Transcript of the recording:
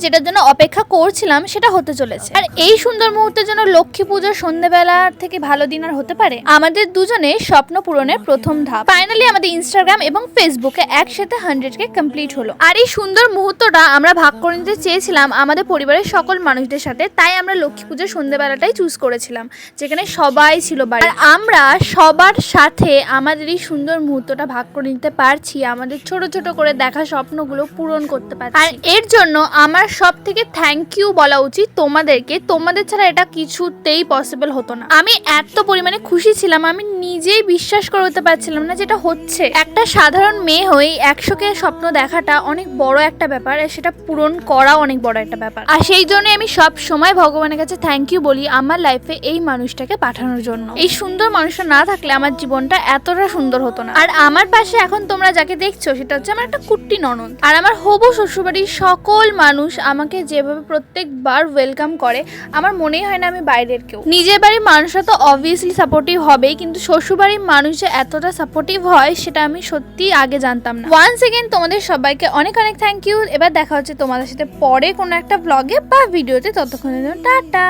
যেটার জন্য অপেক্ষা করছিলাম সেটা হতে চলেছে। আর এই সুন্দর মুহূর্তের জন্য লক্ষ্মী পুজোর সন্ধ্যেবেলার থেকে ভালো দিন আর হতে পারে। আমাদের দুজনের স্বপ্ন পূরণের প্রথম ধাপ ফাইনালি আমাদের ইনস্টাগ্রাম এবং ফেসবুকে একসাথে 100K কমপ্লিট হলো। আর এই সুন্দর মুহূর্তটা আমরা ভাগ করে নিতে চেয়েছিলাম আমাদের পরিবারের সকল মানুষদের সাথে, তাই আমরা লক্ষ্মী পুজোর সন্ধ্যেবেলাটাই চুজ করেছিলাম, যেখানে সবাই ছিল বাড়ি। আর আমরা সবার সাথে আমাদের এই সুন্দর মুহূর্তটা ভাগ করে নিতে পারছি, আমাদের ছোট ছোট করে দেখা স্বপ্নগুলো পূরণ করতে পারছি। আর এর জন্য আমার সব থেকে থ্যাংক ইউ বলা উচিত তোমাদেরকে। তোমাদের ছাড়া এটা কিছুতেই পসিবল হতো না। আমি এত পরিমাণে খুশি ছিলাম, আমি নিজেই বিশ্বাস করতে পারছিলাম না যেটা হচ্ছে। একটা সাধারণ মেয়ে হয়ে 100K স্বপ্ন দেখাটা অনেক বড় একটা ব্যাপার, আর সেটা পূরণ করা অনেক বড় একটা ব্যাপার। আর সেই জন্য আমি সব সময় ভগবানের কাছে থ্যাংক ইউ বলি আমার লাইফে এই মানুষটাকে পাঠানোর জন্য। এই সুন্দর মানুষটা না থাকলে আমার জীবনটা এতটা সুন্দর হতো না। আর আমার পাশে এখন তোমরা যাকে দেখছো সেটা হচ্ছে আমার একটা কুট্টি ননদ। আর আমার হবু শ্বশুরবাড়ির সকল মানুষ আমাকে যেভাবে প্রত্যেকবার ওয়েলকাম করে, আমার মনেই হয় না আমি বাইরের কেউ। নিজের বাড়ির মানুষরা তো অবভিয়াসলি সাপোর্টিভ হবেই, কিন্তু শ্বশুরবাড়ির মানুষ যে এতটা সাপোর্টিভ হয় সেটা আমি সত্যি আগে জানতাম না। ওয়ান্স এগেইন তোমাদের সবাইকে অনেক অনেক থ্যাংক ইউ। এবার দেখা হচ্ছে তোমাদের সাথে পরে কোনো একটা ব্লগে বা ভিডিওতে, ততক্ষণের জন্য টাটা।